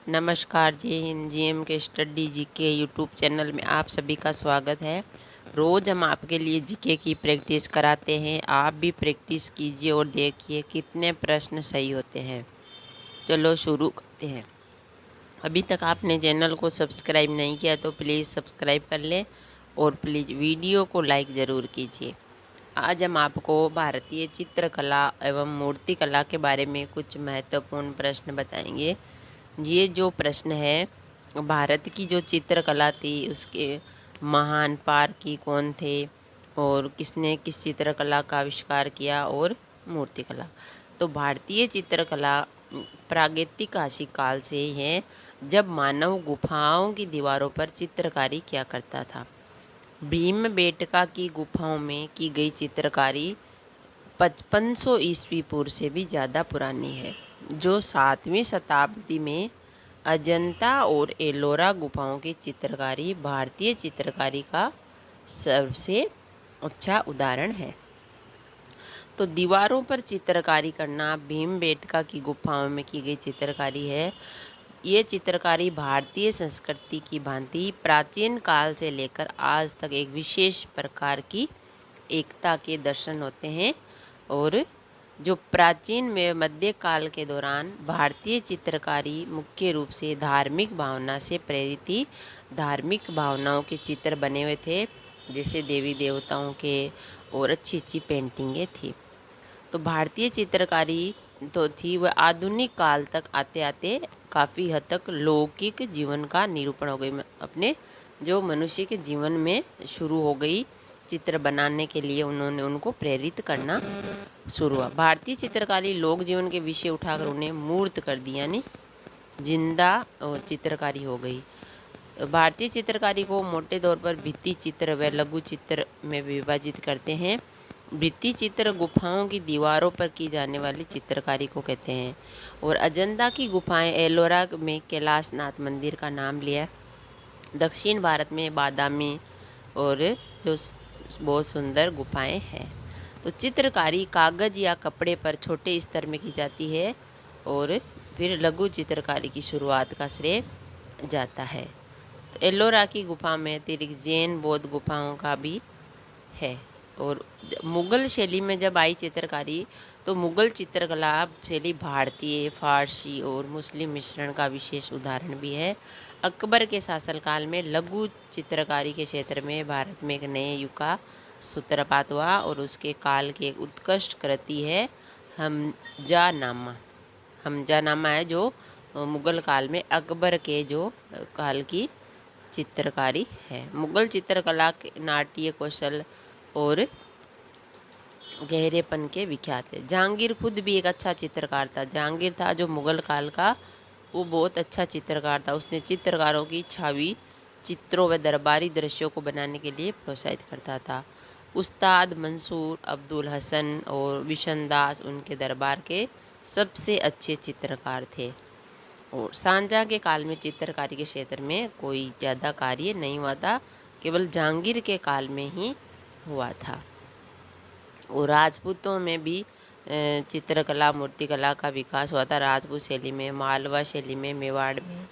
नमस्कार, जय हिंद। जीएम के स्टडी जीके यूट्यूब चैनल में आप सभी का स्वागत है। रोज़ हम आपके लिए जीके की प्रैक्टिस कराते हैं। आप भी प्रैक्टिस कीजिए और देखिए कितने प्रश्न सही होते हैं। चलो शुरू करते हैं। अभी तक आपने चैनल को सब्सक्राइब नहीं किया तो प्लीज़ सब्सक्राइब कर लें और प्लीज़ वीडियो को लाइक ज़रूर कीजिए। आज हम आपको भारतीय चित्रकला एवं मूर्तिकला के बारे में कुछ महत्वपूर्ण प्रश्न बताएंगे। ये जो प्रश्न है, भारत की जो चित्रकला थी उसके महान पारखी कौन थे और किसने किस चित्रकला का आविष्कार किया, और मूर्तिकला। तो भारतीय चित्रकला प्रागैतिहासिक काल से ही है, जब मानव गुफाओं की दीवारों पर चित्रकारी किया करता था। भीमबेटका की गुफाओं में की गई चित्रकारी 5500 ईस्वी पूर्व से भी ज़्यादा पुरानी है, जो 7वीं शताब्दी में अजंता और एलोरा गुफाओं की चित्रकारी भारतीय चित्रकारी का सबसे अच्छा उदाहरण है। तो दीवारों पर चित्रकारी करना भीमबेटका की गुफाओं में की गई चित्रकारी है। ये चित्रकारी भारतीय संस्कृति की भांति प्राचीन काल से लेकर आज तक एक विशेष प्रकार की एकता के दर्शन होते हैं। और जो प्राचीन में मध्यकाल के दौरान भारतीय चित्रकारी मुख्य रूप से धार्मिक भावना से प्रेरित थी। धार्मिक भावनाओं के चित्र बने हुए थे, जैसे देवी देवताओं के, और अच्छी अच्छी पेंटिंगें थी। तो भारतीय चित्रकारी तो थी वह आधुनिक काल तक आते आते काफ़ी हद तक लौकिक जीवन का निरूपण हो गई। अपने जो मनुष्य के जीवन में शुरू हो गई चित्र बनाने के लिए, उन्होंने उनको प्रेरित करना शुरू हुआ। भारतीय चित्रकारी लोक जीवन के विषय उठाकर उन्हें मूर्त कर दिया, यानी जिंदा चित्रकारी हो गई। भारतीय चित्रकारी को मोटे तौर पर भित्ति चित्र व लघु चित्र में विभाजित करते हैं। भित्ति चित्र गुफाओं की दीवारों पर की जाने वाली चित्रकारी को कहते हैं। और अजंता की गुफाएं एलोरा में कैलाशनाथ मंदिर का नाम लिया। दक्षिण भारत में बादामी और जो बहुत सुंदर गुफाएं हैं। तो चित्रकारी कागज़ या कपड़े पर छोटे स्तर में की जाती है, और फिर लघु चित्रकारी की शुरुआत का श्रेय जाता है। तो एलोरा की गुफा में अतिरिक्त जैन बौद्ध गुफाओं का भी है। और मुग़ल शैली में जब आई चित्रकारी, तो मुग़ल चित्रकला शैली भारतीय, फारसी और मुस्लिम मिश्रण का विशेष उदाहरण भी है। अकबर के शासनकाल में लघु चित्रकारी के क्षेत्र में भारत में एक नए युग का सूत्रपात हुआ, और उसके काल की एक उत्कृष्ट कृति है हमजानामा। हमजानामा है जो मुग़ल काल में अकबर के जो काल की चित्रकारी है। मुग़ल चित्रकला के नाट्य कौशल और गहरेपन के विख्यात है। जहांगीर खुद भी एक अच्छा चित्रकार था। जहांगीर था जो मुग़ल काल का, वो बहुत अच्छा चित्रकार था। उसने चित्रकारों की छवि चित्रों व दरबारी दृश्यों को बनाने के लिए प्रोत्साहित करता था। उस्ताद मंसूर अब्दुल हसन और बिशन दास उनके दरबार के सबसे अच्छे चित्रकार थे। और शाहजहाँ के काल में चित्रकारी के क्षेत्र में कोई ज़्यादा कार्य नहीं हुआ था, केवल जहांगीर के काल में ही हुआ था। और राजपूतों में भी चित्रकला मूर्तिकला का विकास हुआ था। राजपूत शैली में, मालवा शैली में, मेवाड़ में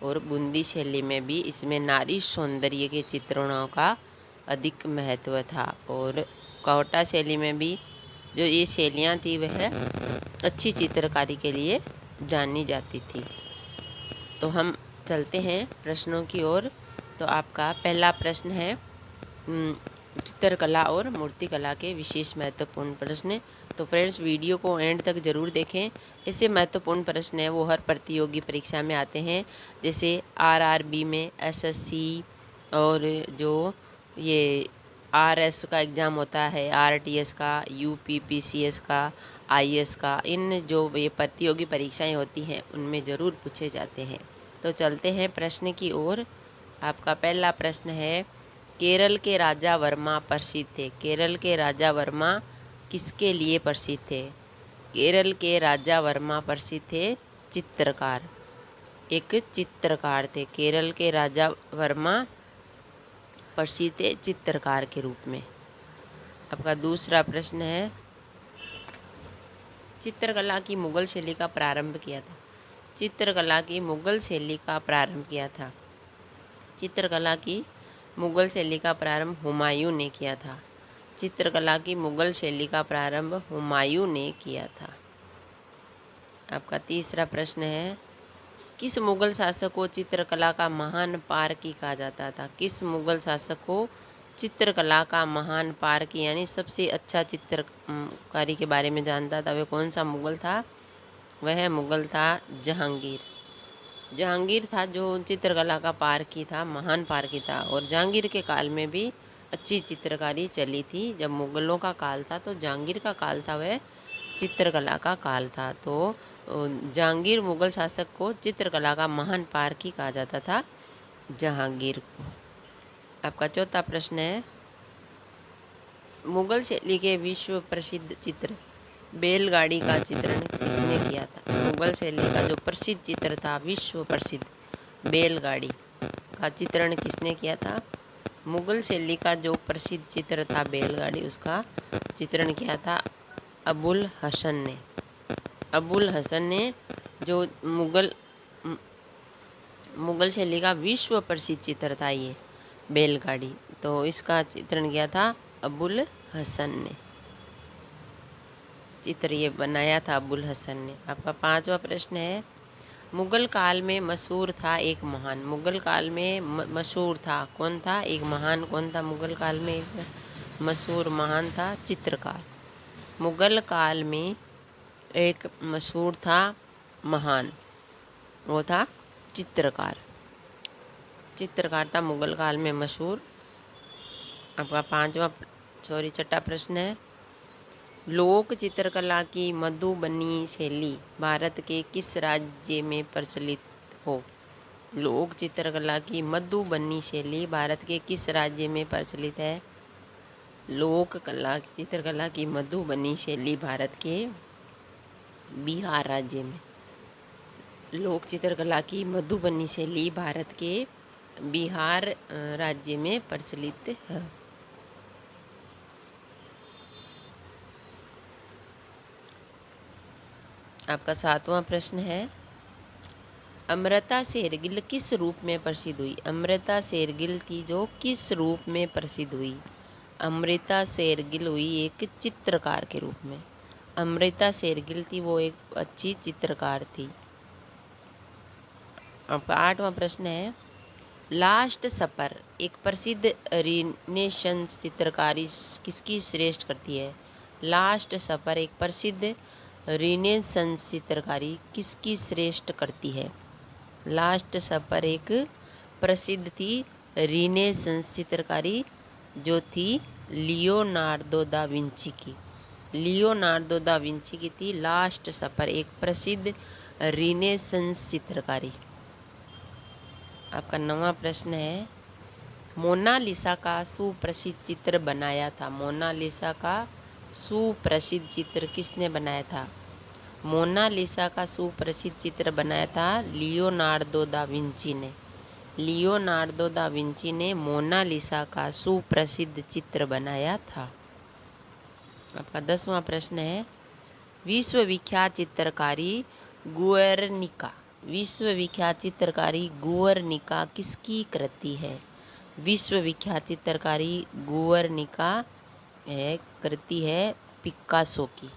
और बूंदी शैली में भी इसमें नारी सौंदर्य के चित्रणों का अधिक महत्व था। और कौटा शैली में भी जो ये शैलियाँ थी वह अच्छी चित्रकारी के लिए जानी जाती थी। तो हम चलते हैं प्रश्नों की ओर। तो आपका पहला प्रश्न है चित्रकला और मूर्तिकला के विशेष महत्वपूर्ण प्रश्न। तो फ्रेंड्स, वीडियो को एंड तक ज़रूर देखें। ऐसे महत्वपूर्ण प्रश्न हैं वो हर प्रतियोगी परीक्षा में आते हैं, जैसे आरआरबी में, एसएससी, और जो ये आरएस का एग्ज़ाम होता है, आरटीएस का, यूपीपीसीएस का, आईएएस का, इन जो ये प्रतियोगी परीक्षाएं होती हैं उनमें ज़रूर पूछे जाते हैं। तो चलते हैं प्रश्न की ओर। आपका पहला प्रश्न है, केरल के राजा वर्मा प्रसिद्ध थे। केरल के राजा वर्मा किसके लिए प्रसिद्ध थे? केरल के राजा वर्मा प्रसिद्ध थे चित्रकार, एक चित्रकार थे। केरल के राजा वर्मा प्रसिद्ध थे चित्रकार के रूप में। आपका दूसरा प्रश्न है, चित्रकला की मुगल शैली का प्रारंभ किया था। चित्रकला की मुगल शैली का प्रारंभ किया था? चित्रकला की मुगल शैली का प्रारंभ हुमायूं ने किया था। चित्रकला की मुगल शैली का प्रारंभ हुमायूं ने किया था। आपका तीसरा प्रश्न है, किस मुगल शासक को चित्रकला का महान पारखी कहा जाता था? किस मुगल शासक को चित्रकला का महान पारखी यानी सबसे अच्छा चित्रकारी के बारे में जानता था? वह कौन सा मुगल था? वह मुगल था जहांगीर। जहांगीर था जो चित्रकला का पारखी था, महान पारखी था। और जहांगीर के काल में भी अच्छी चित्रकारी चली थी। जब मुगलों का काल था तो जहांगीर का काल था, वह चित्रकला का काल था। तो जहांगीर मुगल शासक को चित्रकला का महान पारखी कहा जाता था, जहांगीर को। आपका चौथा प्रश्न है, मुगल शैली के विश्व प्रसिद्ध चित्र बैलगाड़ी का चित्रण किसने किया था? मुगल शैली का जो प्रसिद्ध चित्र था, विश्व प्रसिद्ध बैलगाड़ी का चित्रण किसने किया था? मुगल शैली का जो प्रसिद्ध चित्र था बैलगाड़ी, उसका चित्रण किया था अबुल हसन ने। अबुल हसन ने जो मुगल शैली का विश्व प्रसिद्ध चित्र था ये बैलगाड़ी, तो इसका चित्रण किया था अबुल हसन ने। चित्र ये बनाया था अबुल हसन ने। आपका पांचवा प्रश्न है, मुगल काल में मशहूर था एक महान। मुगल काल में मशहूर था, कौन था? एक महान कौन था? मुगल काल में एक मशहूर महान था चित्रकार। मुगल काल में एक मशहूर था महान, वो था चित्रकार। चित्रकार था मुगल काल में मशहूर। आपका छठा प्रश्न है, लोक चित्रकला की मधुबनी शैली भारत के किस राज्य में प्रचलित हो? लोक चित्रकला की मधुबनी शैली भारत के किस राज्य में प्रचलित है? लोक कला चित्रकला की मधुबनी शैली भारत के बिहार राज्य में। लोक चित्रकला की मधुबनी शैली भारत के बिहार राज्य में प्रचलित है। आपका सातवां प्रश्न है, अमृता शेरगिल किस रूप में प्रसिद्ध हुई? अमृता शेरगिल थी जो किस रूप में प्रसिद्ध हुई? अमृता शेरगिल हुई एक चित्रकार के रूप में। अमृता शेरगिल थी वो एक अच्छी चित्रकार थी। आपका आठवां प्रश्न है, लास्ट सपर एक प्रसिद्ध रिनेशंस चित्रकारी किसकी श्रेष्ठ करती है? लास्ट सपर एक प्रसिद्ध रिनेशंस चित्रकारी किसकी श्रेष्ठ करती है? लास्ट सपर एक प्रसिद्ध थी रिनेशंस चित्रकारी जो थी लियोनार्दो दा विंची की। लियोनार्दो दा विंची की थी लास्ट सपर एक प्रसिद्ध रिनेशंस चित्रकारी। आपका नौवां प्रश्न है, मोनालिसा का सुप्रसिद्ध चित्र बनाया था। मोनालिसा का सुप्रसिद्ध चित्र किसने बनाया था? मोनालिसा का सुप्रसिद्ध चित्र बनाया था लियोनार्दो दा विंची ने। लियोनार्दो दा विंची ने मोनालिसा का सुप्रसिद्ध चित्र बनाया था। आपका 10वां प्रश्न है, विश्वविख्यात चित्रकारी गुएर्निका। विश्वविख्यात चित्रकारी गुएर्निका किसकी कृति है? विश्वविख्यात चित्रकारी गुएर्निका है कृति है पिकासो की।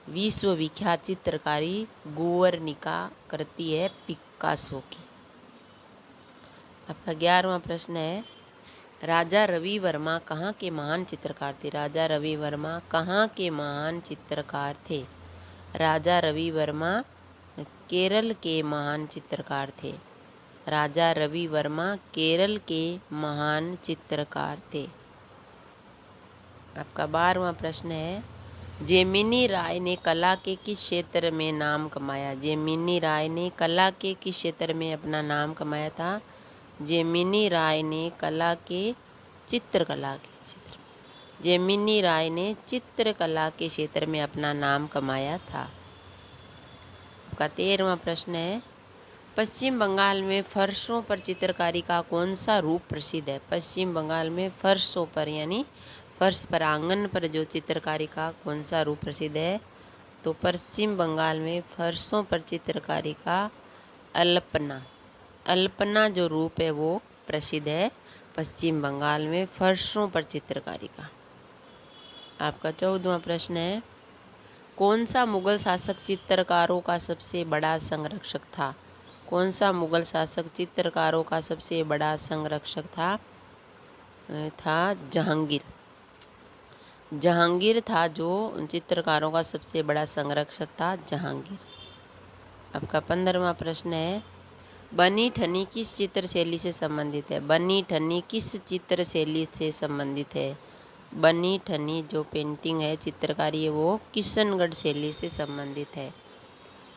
विश्वविख्यात चित्रकारी गुएर्निका कृति है पिकासो की। आपका 11वां प्रश्न है, राजा रवि वर्मा कहाँ के महान चित्रकार थे? राजा रवि वर्मा कहाँ के महान चित्रकार थे? राजा रवि वर्मा केरल के महान चित्रकार थे। राजा रवि वर्मा केरल के महान चित्रकार थे। आपका 12वां प्रश्न है, जेमिनी राय ने कला के किस क्षेत्र में नाम कमाया? जेमिनी राय ने कला के किस क्षेत्र में अपना नाम कमाया था? जेमिनी राय ने चित्रकला के क्षेत्र। जेमिनी राय ने चित्रकला के क्षेत्र में अपना नाम कमाया था। आपका 13वां प्रश्न है, पश्चिम बंगाल में फर्शों पर चित्रकारी का कौन सा रूप प्रसिद्ध है? पश्चिम बंगाल में फर्शों पर यानी फर्श पर आंगन पर जो चित्रकारी का कौन सा रूप प्रसिद्ध है? तो पश्चिम बंगाल में फर्शों पर चित्रकारी का अल्पना। अल्पना जो रूप है वो प्रसिद्ध है पश्चिम बंगाल में फर्शों पर चित्रकारी का। आपका 14वां प्रश्न है, कौन सा मुगल शासक चित्रकारों का सबसे बड़ा संरक्षक था? कौन सा मुगल शासक चित्रकारों का सबसे बड़ा संरक्षक था? जहांगीर। जहांगीर था जो चित्रकारों का सबसे बड़ा संरक्षक था, जहांगीर। आपका 15वां प्रश्न है, बनी ठनी किस चित्र शैली से संबंधित है? बनी ठनी किस चित्र शैली से संबंधित है? बनी ठनी जो पेंटिंग है, चित्रकारी है, वो किशनगढ़ शैली से संबंधित है।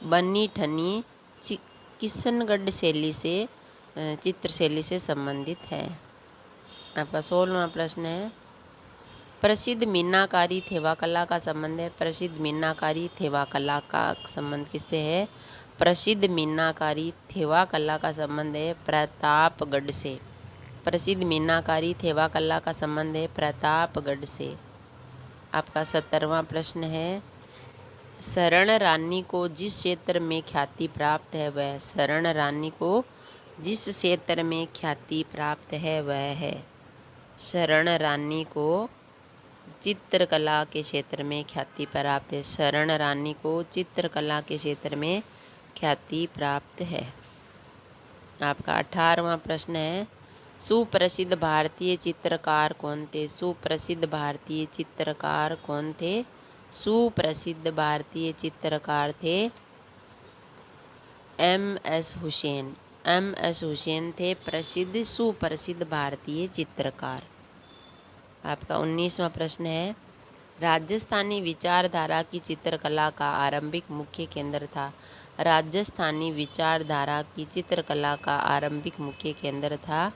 बनी ठनी किशनगढ़ शैली से चित्र शैली से संबंधित है। आपका 16वां प्रश्न है, प्रसिद्ध मीनाकारी थेवा कला का संबंध है। प्रसिद्ध मीनाकारी थेवा कला का संबंध किससे है? प्रसिद्ध मीनाकारी थेवा कला का संबंध है प्रतापगढ़ से। प्रसिद्ध मीनाकारी थेवा कला का संबंध है प्रतापगढ़ से। आपका 17वां प्रश्न है, शरण रानी को जिस क्षेत्र में ख्याति प्राप्त है वह। शरण रानी को जिस क्षेत्र में ख्याति प्राप्त है वह है। शरण रानी को चित्रकला के क्षेत्र में ख्याति प्राप्त है। शरण रानी को चित्रकला के क्षेत्र में ख्याति प्राप्त है। आपका 18वां प्रश्न है, सुप्रसिद्ध भारतीय चित्रकार कौन थे? सुप्रसिद्ध भारतीय चित्रकार कौन थे? सुप्रसिद्ध भारतीय चित्रकार थे एम.एस. हुसैन। एम.एस. हुसैन थे सुप्रसिद्ध भारतीय चित्रकार। आपका 19वां प्रश्न है, राजस्थानी विचारधारा की चित्रकला का आरंभिक मुख्य केंद्र था। राजस्थानी विचारधारा की चित्रकला का आरंभिक मुख्य केंद्र था।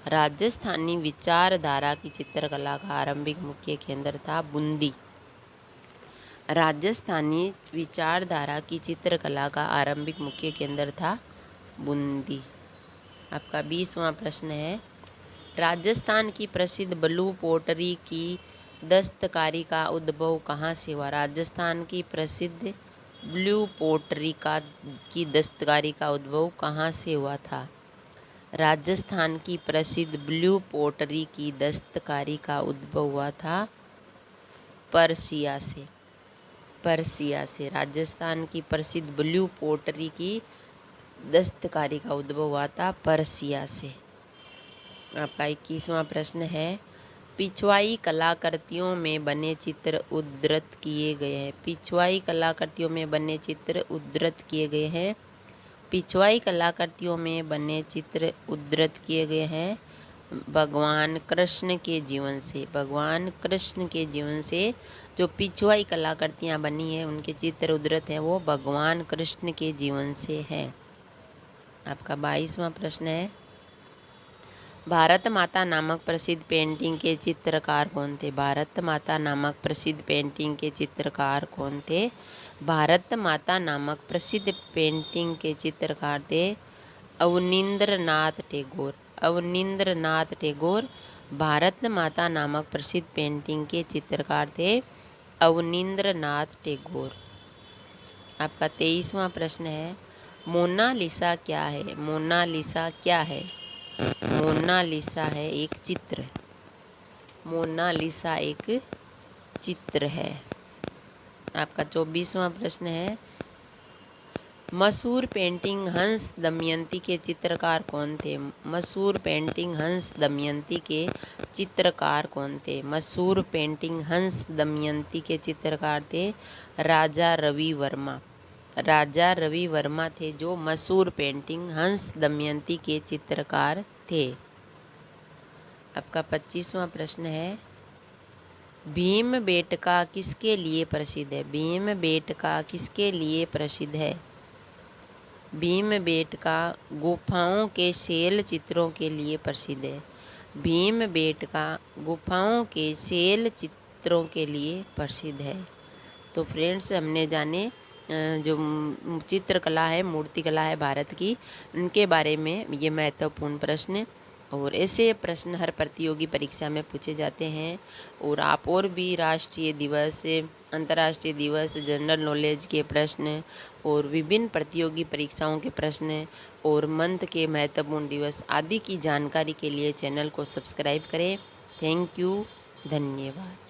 राजस्थानी विचारधारा की चित्रकला का आरंभिक मुख्य केंद्र था बूंदी। राजस्थानी विचारधारा की चित्रकला का आरंभिक मुख्य केंद्र था बूंदी। आपका 20वां प्रश्न है, राजस्थान की प्रसिद्ध ब्लू पोटरी की दस्तकारी का उद्भव कहाँ से हुआ? राजस्थान की प्रसिद्ध ब्लू पोटरी की दस्तकारी का उद्भव कहाँ से हुआ था? राजस्थान की प्रसिद्ध ब्लू पोटरी की दस्तकारी का उद्भव हुआ था पर्सिया से। पर्सिया से राजस्थान की प्रसिद्ध ब्लू पोटरी की दस्तकारी का उद्भव हुआ था पर्सिया से। आपका 21वां प्रश्न है, पिछवाई कलाकृतियों में बने चित्र उद्धृत किए गए हैं। पिछवाई कलाकृतियों में बने चित्र उद्धृत किए गए हैं। पिछवाई कलाकृतियों में बने चित्र उद्धृत किए गए हैं भगवान कृष्ण के जीवन से। भगवान कृष्ण के जीवन से जो पिछवाई कलाकृतियाँ बनी है, उनके चित्र उद्धृत हैं, वो भगवान कृष्ण के जीवन से है। आपका 22वां प्रश्न है, भारत माता नामक प्रसिद्ध पेंटिंग के चित्रकार कौन थे? भारत माता नामक प्रसिद्ध पेंटिंग के चित्रकार कौन थे? भारत माता नामक प्रसिद्ध पेंटिंग के चित्रकार थे अवनींद्रनाथ टैगोर। अवनींद्रनाथ टैगोर भारत माता नामक प्रसिद्ध पेंटिंग के चित्रकार थे अवनींद्रनाथ टैगोर। आपका 23वां प्रश्न है, मोनालिसा क्या है? मोनालिसा क्या है? मोनालिसा है एक चित्र। मोनालिसा एक चित्र है। आपका 24वां प्रश्न है, मशहूर पेंटिंग हंस दमयंती के चित्रकार कौन थे? मशहूर पेंटिंग हंस दमयंती के चित्रकार कौन थे? मशहूर पेंटिंग हंस दमयंती के चित्रकार थे राजा रवि वर्मा। राजा रवि वर्मा थे जो मशहूर पेंटिंग हंस दमयंती के चित्रकार थे। आपका 25वां प्रश्न है, भीमबेटका किसके लिए प्रसिद्ध है? भीमबेटका किसके लिए प्रसिद्ध है? भीमबेटका गुफाओं के शैल चित्रों के लिए प्रसिद्ध है। भीमबेटका गुफाओं के शैल चित्रों के लिए प्रसिद्ध है। तो फ्रेंड्स, हमने जाने जो चित्रकला है, मूर्तिकला है भारत की, उनके बारे में ये महत्वपूर्ण प्रश्न और ऐसे प्रश्न हर प्रतियोगी परीक्षा में पूछे जाते हैं। और आप और भी राष्ट्रीय दिवस, अंतर्राष्ट्रीय दिवस, जनरल नॉलेज के प्रश्न और विभिन्न प्रतियोगी परीक्षाओं के प्रश्न और मंथ के महत्वपूर्ण दिवस आदि की जानकारी के लिए चैनल को सब्सक्राइब करें। थैंक यू, धन्यवाद।